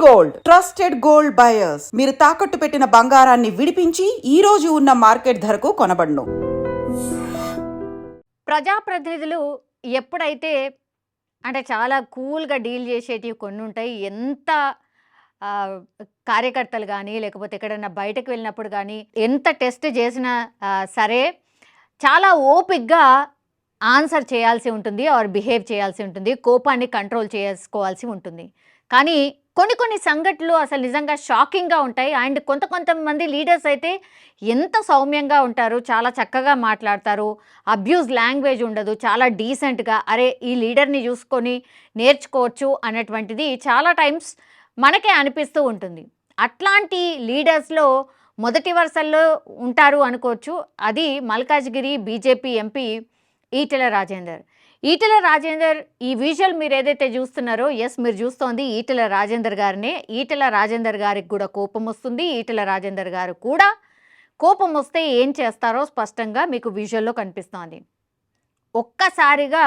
Gold trusted gold buyers మీరు తాకట్టు పెట్టిన బంగారాన్ని విడిపించి ఈ రోజు ఉన్న మార్కెట్ ధరకు కొనబడును. ప్రజాప్రతినిధులు ఎప్పుడైతే అంటే చాలా కూల్గా డీల్ చేసేటివి కొన్ని ఉంటాయి. ఎంత కార్యకర్తలు కానీ లేకపోతే ఎక్కడైనా బయటకు వెళ్ళినప్పుడు కానీ ఎంత టెస్ట్ చేసినా సరే చాలా ఓపిక్గా ఆన్సర్ చేయాల్సి ఉంటుంది ఆర్ బిహేవ్ చేయాల్సి ఉంటుంది, కోపాన్ని కంట్రోల్ చేసుకోవాల్సి ఉంటుంది. కానీ కొన్ని సంఘటనలు అసలు నిజంగా షాకింగ్గా ఉంటాయి. అండ్ కొంతమంది లీడర్స్ అయితే ఎంత సౌమ్యంగా ఉంటారు, చాలా చక్కగా మాట్లాడతారు, అబ్యూజ్ లాంగ్వేజ్ ఉండదు, చాలా డీసెంట్గా అరే ఈ లీడర్ని చూసుకొని నేర్చుకోవచ్చు అన్నటువంటిది చాలా టైమ్స్ మనకే అనిపిస్తూ ఉంటుంది. అట్లాంటి లీడర్స్లో మొదటి వరుసల్లో ఉంటారు అనుకోవచ్చు. అది మల్కాజ్గిరి బీజేపీ ఎంపీ ఈటెల రాజేందర్. ఈటెల రాజేందర్ ఈ విజువల్ మీరు ఏదైతే చూస్తున్నారో మీరు చూస్తోంది ఈటెల రాజేందర్ గారినే. ఈటెల రాజేందర్ గారికి కూడా కోపం వస్తుంది. ఈటెల రాజేందర్ గారు కూడా కోపం వస్తే ఏం చేస్తారో స్పష్టంగా మీకు విజువల్లో కనిపిస్తోంది. ఒక్కసారిగా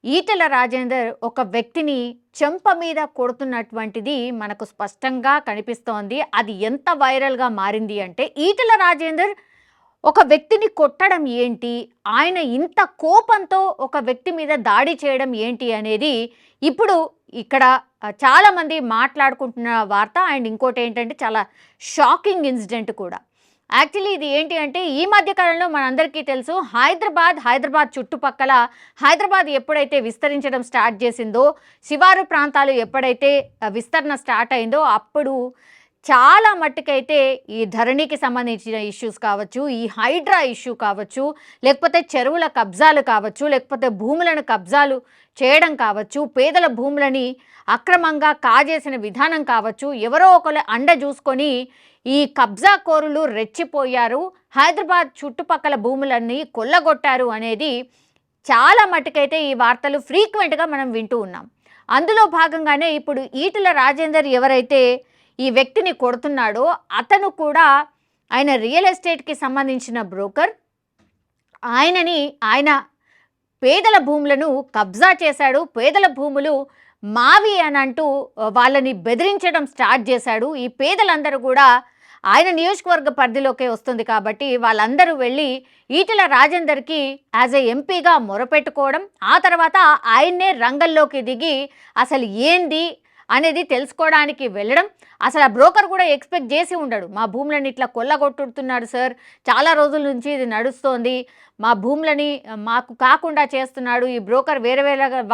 ఈటెల రాజేందర్ ఒక వ్యక్తిని చెంప మీద కొడుతున్నటువంటిది మనకు స్పష్టంగా కనిపిస్తోంది. అది ఎంత వైరల్గా మారింది అంటే ఈటెల రాజేందర్ ఒక వ్యక్తిని కొట్టడం ఏంటి, ఆయన ఇంత కోపంతో ఒక వ్యక్తి మీద దాడి చేయడం ఏంటి అనేది ఇప్పుడు ఇక్కడ చాలామంది మాట్లాడుకుంటున్న వార్త. అండ్ ఇంకోటి ఏంటంటే చాలా షాకింగ్ ఇన్సిడెంట్ కూడా. యాక్చువల్లీ ఇది ఏంటి అంటే ఈ మధ్యకాలంలో మనందరికీ తెలుసు హైదరాబాద్ చుట్టుపక్కల హైదరాబాద్ ఎప్పుడైతే విస్తరించడం స్టార్ట్ చేసిందో, శివారు ప్రాంతాలు ఎప్పుడైతే విస్తరణ స్టార్ట్ అయిందో అప్పుడు చాలా మట్టుకైతే ఈ ధరణికి సంబంధించిన ఇష్యూస్ కావచ్చు, ఈ హైడ్రా ఇష్యూ కావచ్చు, లేకపోతే చెరువుల కబ్జాలు కావచ్చు, లేకపోతే భూములను కబ్జాలు చేయడం కావచ్చు, పేదల భూములని అక్రమంగా కాజేసిన విధానం కావచ్చు, ఎవరో ఒకరు అండ చూసుకొని ఈ కబ్జా కోరులు రెచ్చిపోయారు, హైదరాబాద్ చుట్టుపక్కల భూములన్నీ కొల్లగొట్టారు అనేది చాలా మట్టుకైతే ఈ వార్తలు ఫ్రీక్వెంట్గా మనం వింటూ ఉన్నాం. అందులో భాగంగానే ఇప్పుడు ఈటెల రాజేందర్ ఎవరైతే ఈ వ్యక్తిని కొడుతున్నాడో అతను కూడా ఆయన రియల్ ఎస్టేట్కి సంబంధించిన బ్రోకర్. ఆయన పేదల భూములను కబ్జా చేశాడు, పేదల భూములు మావి అని అంటూ వాళ్ళని బెదిరించడం స్టార్ట్ చేశాడు. ఈ పేదలందరూ కూడా ఆయన నియోజకవర్గ పరిధిలోకే వస్తుంది కాబట్టి వాళ్ళందరూ వెళ్ళి ఈటెల రాజేందర్కి యాజ్ ఏ ఎంపీగా మొరపెట్టుకోవడం, ఆ తర్వాత ఆయన్నే రంగంలోకి దిగి అసలు ఏంది అనేది తెలుసుకోవడానికి వెళ్ళడం. అసలు ఆ బ్రోకర్ కూడా ఎక్స్పెక్ట్ చేసి ఉండడు, మా భూములని ఇట్లా కొల్లగొట్టుతున్నాడు సార్, చాలా రోజుల నుంచి ఇది నడుస్తోంది, మా భూములని మాకు కాకుండా చేస్తున్నాడు, ఈ బ్రోకర్ వేరే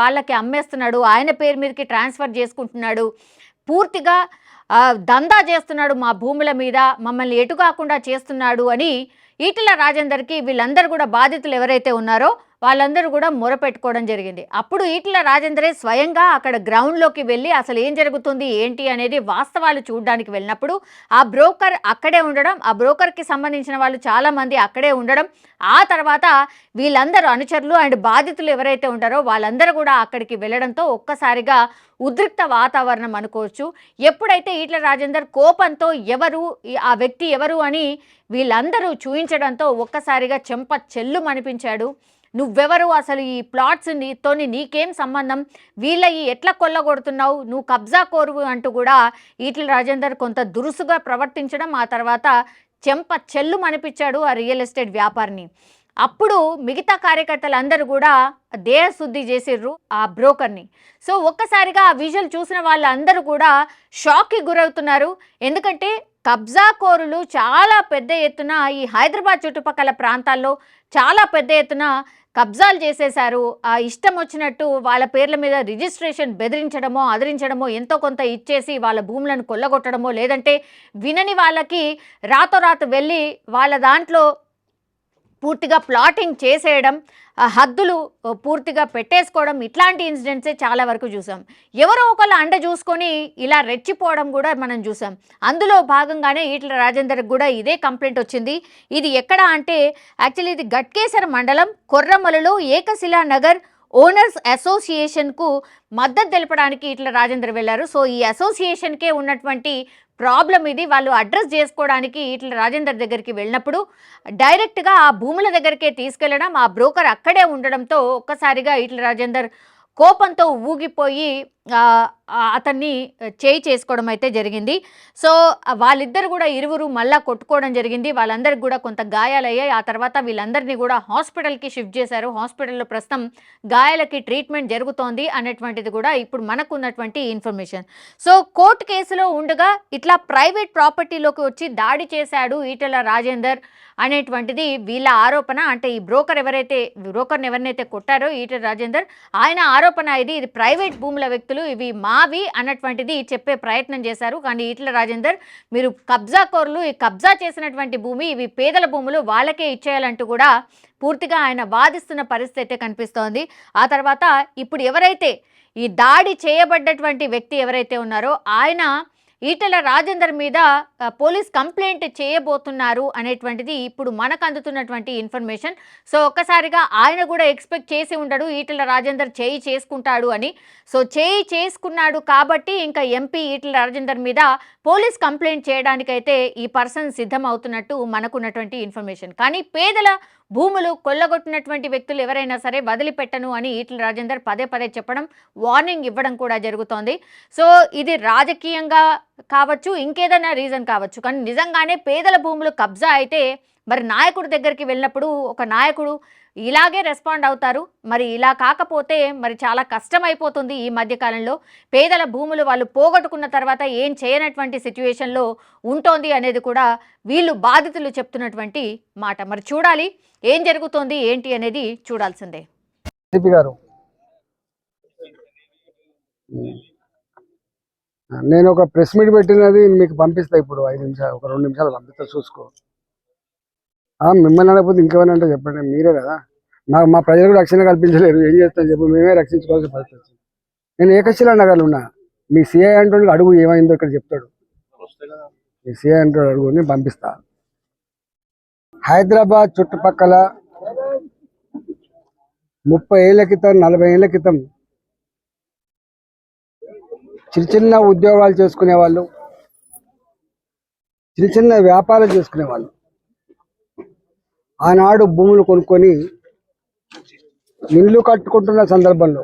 వాళ్ళకి అమ్మేస్తున్నాడు, ఆయన పేరు మీదకి ట్రాన్స్ఫర్ చేసుకుంటున్నాడు, పూర్తిగా దందా చేస్తున్నాడు మా భూముల మీద, మమ్మల్ని ఎటు కాకుండా చేస్తున్నాడు అని ఈటెల రాజేందర్కి వీళ్ళందరూ కూడా బాధితులు ఎవరైతే ఉన్నారో వాళ్ళందరూ కూడా మొరపెట్టుకోవడం జరిగింది. అప్పుడు ఈటెల రాజేందరే స్వయంగా అక్కడ గ్రౌండ్లోకి వెళ్ళి అసలు ఏం జరుగుతుంది ఏంటి అనేది వాస్తవాలు చూడడానికి వెళ్ళినప్పుడు ఆ బ్రోకర్ అక్కడే ఉండడం, ఆ బ్రోకర్కి సంబంధించిన వాళ్ళు చాలామంది అక్కడే ఉండడం, ఆ తర్వాత వీళ్ళందరూ అనుచరులు అండ్ బాధితులు ఎవరైతే ఉంటారో వాళ్ళందరూ కూడా అక్కడికి వెళ్ళడంతో ఒక్కసారిగా ఉద్రిక్త వాతావరణం అనుకోవచ్చు. ఎప్పుడైతే ఈటెల రాజేందర్ కోపంతో ఆ వ్యక్తి ఎవరు అని వీళ్ళందరూ చూయించడంతో ఒక్కసారిగా చెంప చెల్లు అనిపించాడు. నువ్వెవరు, అసలు ఈ ప్లాట్స్ తోని నీకేం సంబంధం, వీళ్ళయి ఎట్లా కొల్లగొడుతున్నావు, నువ్వు కబ్జా కోరువు అంటూ కూడా ఈటెల రాజేందర్ కొంత దురుసుగా ప్రవర్తించడం, ఆ తర్వాత చెంప చెల్లు అనిపించాడు ఆ రియల్ ఎస్టేట్ వ్యాపారిని. అప్పుడు మిగతా కార్యకర్తలందరూ కూడా దేహశుద్ధి చేసిర్రు ఆ బ్రోకర్ని. సో ఒక్కసారిగా ఆ విజువల్ చూసిన వాళ్ళందరూ కూడా షాక్కి గురవుతున్నారు. ఎందుకంటే కబ్జా కోరులు చాలా పెద్ద ఎత్తున ఈ హైదరాబాద్ చుట్టుపక్కల ప్రాంతాల్లో చాలా పెద్ద ఎత్తున కబ్జాలు చేసేశారు. ఆ ఇష్టం వచ్చినట్టు వాళ్ళ పేర్ల మీద రిజిస్ట్రేషన్ బెదిరించడమో అదిరించడమో ఎంతో కొంత ఇచ్చేసి వాళ్ళ భూములను కొల్లగొట్టడమో, లేదంటే వినని వాళ్ళకి రాతోరాతు వెళ్ళి వాళ్ళ దాంట్లో పూర్తిగా ప్లాటింగ్ చేసేయడం, హద్దులు పూర్తిగా పెట్టేసుకోవడం, ఇట్లాంటి ఇన్సిడెంట్సే చాలా వరకు చూసాం. ఎవరో ఒకళ్ళ అండ చూసుకొని ఇలా రెచ్చిపోవడం కూడా మనం చూసాం. అందులో భాగంగానే ఈటెల రాజేందర్కి కూడా ఇదే కంప్లైంట్ వచ్చింది. ఇది ఎక్కడ అంటే యాక్చువల్లీ ఇది గట్కేసర్ మండలం కొర్రమలలో ఏకశిలా నగర్ ఓనర్స్ అసోసియేషన్కు మద్దతు తెలపడానికి ఈటెల రాజేందర్ వెళ్ళారు. సో ఈ అసోసియేషన్కే ఉన్నటువంటి ప్రాబ్లం ఇది. వాళ్ళు అడ్రస్ చేసుకోవడానికి ఈటెల రాజేందర్ దగ్గరికి వెళ్ళినప్పుడు డైరెక్ట్గా ఆ భూముల దగ్గరికే తీసుకెళ్లడం, ఆ బ్రోకర్ అక్కడే ఉండడంతో ఒక్కసారిగా ఈటెల రాజేందర్ కోపంతో ఊగిపోయి అతన్ని చేయి చేసుకోవడం అయితే జరిగింది. సో వాళ్ళిద్దరు కూడా ఇరువురు మళ్ళా కొట్టుకోవడం జరిగింది. వాళ్ళందరికి కూడా కొంత గాయాలయ్యాయి. ఆ తర్వాత వీళ్ళందరినీ కూడా హాస్పిటల్కి షిఫ్ట్ చేశారు. హాస్పిటల్లో ప్రస్తుతం గాయాలకి ట్రీట్మెంట్ జరుగుతోంది అనేటువంటిది కూడా ఇప్పుడు మనకున్నటువంటి ఇన్ఫర్మేషన్. సో కోర్టు కేసులో ఉండగా ఇట్లా ప్రైవేట్ ప్రాపర్టీలోకి వచ్చి దాడి చేశాడు ఈటెల రాజేందర్ అనేటువంటిది వీళ్ళ ఆరోపణ. అంటే ఈ బ్రోకర్ని ఎవరినైతే కొట్టారో ఈటెల రాజేందర్, ఆయన ఆరోపణ ఇది ప్రైవేట్ భూముల వ్యక్తులు, ఇవి మావి అన్నటువంటిది చెప్పే ప్రయత్నం చేశారు. కానీ ఈటెల రాజేందర్, మీరు కబ్జాకోరులు, ఈ కబ్జా చేసినటువంటి భూమి ఇవి పేదల భూములు, వాళ్ళకే ఇచ్చేయాలంటూ కూడా పూర్తిగా ఆయన వాదిస్తున్న పరిస్థితి అయితే కనిపిస్తోంది. ఆ తర్వాత ఇప్పుడు ఎవరైతే ఈ దాడి చేయబడ్డటువంటి వ్యక్తి ఎవరైతే ఉన్నారో ఆయన ఈటెల రాజేందర్ మీద పోలీస్ కంప్లైంట్ చేయబోతున్నారు అనేటువంటిది ఇప్పుడు మనకు అందుతున్నటువంటి ఇన్ఫర్మేషన్. సో ఒక్కసారిగా ఆయన కూడా ఎక్స్పెక్ట్ చేసి ఉండడు ఈటెల రాజేందర్ చేయి చేసుకుంటాడు అని. సో చేయి చేసుకున్నాడు కాబట్టి ఇంకా ఎంపీ ఈటెల రాజేందర్ మీద పోలీస్ కంప్లైంట్ చేయడానికైతే ఈ పర్సన్ సిద్ధం అవుతున్నట్టు మనకున్నటువంటి ఇన్ఫర్మేషన్. కానీ పేదల భూములు కొల్లగొట్టినటువంటి వ్యక్తులు ఎవరైనా సరే వదిలిపెట్టను అని ఈటెల రాజేందర్ పదే పదే చెప్పడం, వార్నింగ్ ఇవ్వడం కూడా జరుగుతోంది. సో ఇది రాజకీయంగా కావచ్చు, ఇంకేదైనా రీజన్ కావచ్చు, కానీ నిజంగానే పేదల భూములు కబ్జా అయితే మరి నాయకుడి దగ్గరికి వెళ్ళినప్పుడు ఒక నాయకుడు ఇలాగే రెస్పాండ్ అవుతారు. మరి ఇలా కాకపోతే మరి చాలా కష్టమైపోతుంది. ఈ మధ్యకాలంలో పేదల భూములు వాళ్ళు పోగొట్టుకున్న తర్వాత ఏం చేయనటువంటి సిచ్యువేషన్లో ఉంటోంది అనేది కూడా వీళ్ళు బాధితులు చెప్తున్నటువంటి మాట. మరి చూడాలి ఏం జరుగుతోంది ఏంటి అనేది చూడాల్సిందే. గారు, నేను ఒక ప్రెస్ మీట్ పెట్టినది మీకు పంపిస్తా. ఇప్పుడు 5 నిమిషాలు, ఒక 2 నిమిషాలు పంపిస్తా, చూసుకో. మిమ్మల్ని అనకపోతే ఇంకేమైనా అంటే చెప్పండి, మీరే కదా. మా ప్రజలకు రక్షణ కల్పించలేరు, ఏం చేస్తాను చెప్పు, మేమే రక్షించుకోవాల్సిన పరిస్థితి. నేను ఏకశిలా నగర్లో ఉన్నా. మీ సిఐ అంటూ అడుగు ఏమైందో ఇక్కడ చెప్తాడు. మీ సిఐ అంటూ అడుగు, నేను పంపిస్తా. హైదరాబాద్ చుట్టుపక్కల 30 ఏళ్ల క్రితం, 40 ఏళ్ల క్రితం చిన్న ఉద్యోగాలు చేసుకునే వాళ్ళు, చిన్న వ్యాపారాలు చేసుకునే వాళ్ళు ఆనాడు భూములు కొనుక్కొని ఇల్లు కట్టుకుంటున్న సందర్భంలో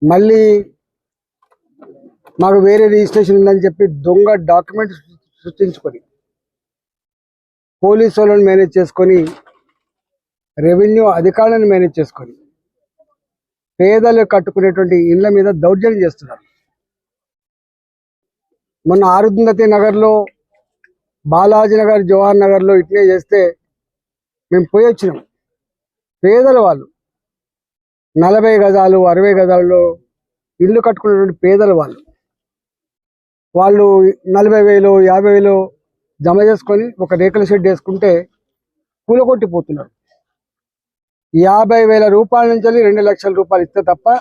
మళ్ళీ మాకు వేరే రిజిస్ట్రేషన్ ఉందని చెప్పి దొంగ డాక్యుమెంట్స్ సృష్టించుకొని పోలీసు వాళ్ళని మేనేజ్ చేసుకొని, రెవెన్యూ అధికారులను మేనేజ్ చేసుకొని పేదలు కట్టుకునేటువంటి ఇళ్ల మీద దౌర్జన్యం చేస్తున్నారు. మొన్న అరుంధతి నగర్లో, బాలాజీ నగర్, జవహర్ నగర్లో ఇట్లే చేస్తే మేము పోయి వచ్చినాం. పేదల వాళ్ళు 40 గజాలు 60 గజాలలో ఇల్లు కట్టుకునేటువంటి పేదల వాళ్ళు 40,000 50,000 జమ చేసుకొని ఒక రేకుల షెడ్ వేసుకుంటే కూలగొట్టిపోతున్నారు. 50,000 రూపాయల నుంచి 2 లక్షల రూపాయలు ఇస్తే తప్ప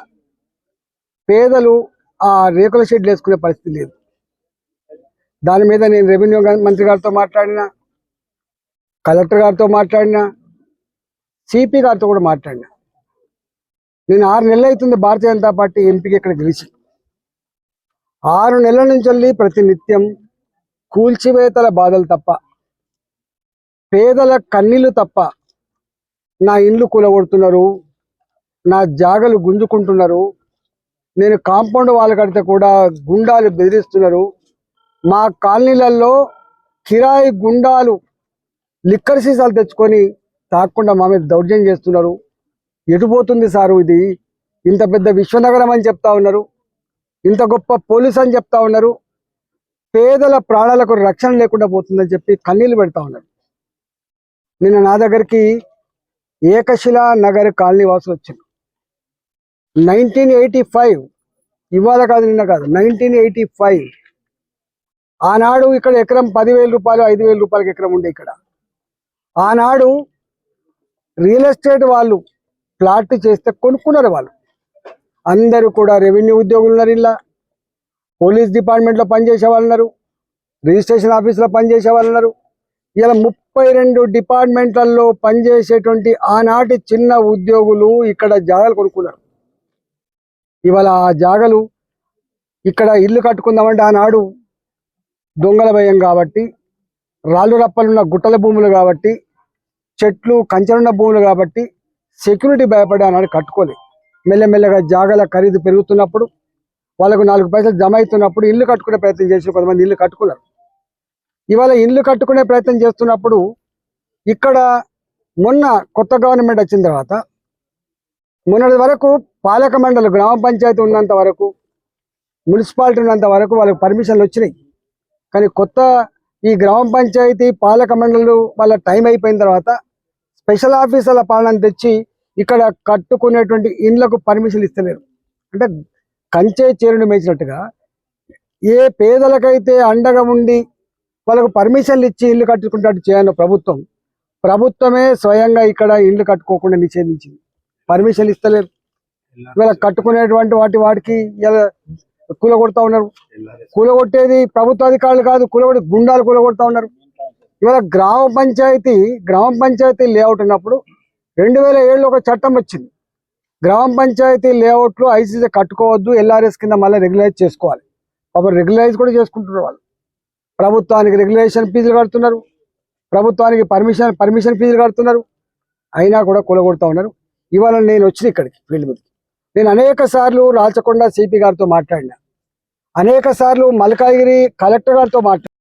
పేదలు ఆ రేకుల షెడ్లు వేసుకునే పరిస్థితి లేదు. దాని మీద నేను రెవెన్యూ మంత్రి గారితో మాట్లాడినా, కలెక్టర్ గారితో మాట్లాడినా, సిపి గారితో కూడా మాట్లాడినా. నేను 6 నెలలు అవుతుంది భారతీయ జనతా పార్టీ ఎంపీకి ఇక్కడ గెలిచి. 6 నెలల నుంచి ప్రతి నిత్యం కూల్చివేతల బాధలు తప్ప, పేదల కన్నీళ్లు తప్ప, నా ఇండ్లు కూలగొడుతున్నారు, నా జాగలు గుంజుకుంటున్నారు, నేను కాంపౌండ్ వాళ్ళు కడితే కూడా గుండాలు బెదిరిస్తున్నారు, మా కాలనీలలో కిరాయి గుండాలు లిక్కర్ సీసాలు తెచ్చుకొని తాకుండా మా మీద దౌర్జన్యం చేస్తున్నారు. ఎటుపోతుంది సారు ఇది? ఇంత పెద్ద విశ్వనగరం అని చెప్తా ఉన్నారు, ఇంత గొప్ప పోలీస్ అని చెప్తా ఉన్నారు, పేదల ప్రాణాలకు రక్షణ లేకుండా పోతుందని చెప్పి కన్నీళ్లు పెడతా ఉన్నారు. నిన్న నా దగ్గరికి ఏకశిలా నగర్ కాలనీ వాసులు వచ్చారు. 1985, ఇవాళ కాదు నిన్న కాదు, 1985 ఆనాడు ఇక్కడ ఎకరం 10,000 రూపాయలు 5,000 రూపాయలకి ఎకరం ఉండే. ఇక్కడ ఆనాడు రియల్ ఎస్టేట్ వాళ్ళు ప్లాట్ చేస్తే కొనుక్కున్నారు. వాళ్ళు అందరూ కూడా రెవెన్యూ ఉద్యోగులు ఉన్నారు, ఇలా పోలీస్ డిపార్ట్మెంట్లో పనిచేసే వాళ్ళు ఉన్నారు, రిజిస్ట్రేషన్ ఆఫీసులో పనిచేసే వాళ్ళు ఉన్నారు. ఇలా 32 డిపార్ట్మెంట్లలో పనిచేసేటువంటి ఆనాటి చిన్న ఉద్యోగులు ఇక్కడ జాగాలు కొనుక్కున్నారు. ఇవాళ ఆ జాగాలు ఇక్కడ ఇల్లు కట్టుకుందామంటే ఆనాడు దొంగల భయం కాబట్టి, రాళ్ళు రప్పలున్న గుట్టల భూములు కాబట్టి, చెట్లు కంచెలున్న భూములు కాబట్టి సెక్యూరిటీ భయపడి ఆనాడు కట్టుకోలేదు. మెల్లమెల్లగా జాగాల ఖరీదు పెరుగుతున్నప్పుడు వాళ్ళకు 4 పైసలు జమ అవుతున్నప్పుడు ఇల్లు కట్టుకునే ప్రయత్నం చేసి కొంతమంది ఇల్లు కట్టుకున్నారు. ఇవాళ ఇల్లు కట్టుకునే ప్రయత్నం చేస్తున్నప్పుడు ఇక్కడ మొన్న కొత్త గవర్నమెంట్ వచ్చిన తర్వాత మొన్నటి వరకు పాలక మండలి గ్రామ పంచాయతీ ఉన్నంత వరకు మున్సిపాలిటీ ఉన్నంత వరకు వాళ్ళకి పర్మిషన్లు వచ్చినాయి. కానీ కొత్త ఈ గ్రామ పంచాయతీ పాలక మండలు వాళ్ళ టైం అయిపోయిన తర్వాత స్పెషల్ ఆఫీసర్ల పాలన తెచ్చి ఇక్కడ కట్టుకునేటువంటి ఇండ్లకు పర్మిషన్ ఇస్తలేరు. అంటే కంచే చేరుని మేచినట్టుగా ఏ పేదలకైతే అండగా ఉండి వాళ్ళకు పర్మిషన్లు ఇచ్చి ఇల్లు కట్టుకుంటట్టు చేయాలి ప్రభుత్వమే స్వయంగా ఇక్కడ ఇల్లు కట్టుకోకుండా నిషేధించింది. పర్మిషన్ ఇస్తలేరు. ఇవాళ కట్టుకునేటువంటి వాటికి ఇలా కూలగొడతా ఉన్నారు. కూలగొట్టేది ప్రభుత్వ అధికారులు కాదు, కూలగొట్టి గుండాలు కూలగొడతా ఉన్నారు. ఇవాళ గ్రామ పంచాయతీ లేఅవుట్ ఉన్నప్పుడు 2007లో ఒక చట్టం వచ్చింది. గ్రామ పంచాయతీ లేఅవుట్లు ఐసీసీ కట్టుకోవద్దు, ఎల్ఆర్ఎస్ కింద మళ్ళీ రెగ్యులైజ్ చేసుకోవాలి. అప్పుడు రెగ్యులైజ్ కూడా చేసుకుంటున్నారు. వాళ్ళు ప్రభుత్వానికి రెగ్యులేషన్ ఫీజులు కడుతున్నారు, ప్రభుత్వానికి పర్మిషన్ ఫీజులు కడుతున్నారు, అయినా కూడా కూలగొడతా ఉన్నారు. ఇవాళ నేను వచ్చిన ఇక్కడికి ఫీల్డ్ మీదకి నేను అనేక సార్లు రాచకొండ సిపి గారితో మాట్లాడినా, అనేక సార్లు మల్కాజ్గిరి కలెక్టర్ గారితో మాట్లాడినా.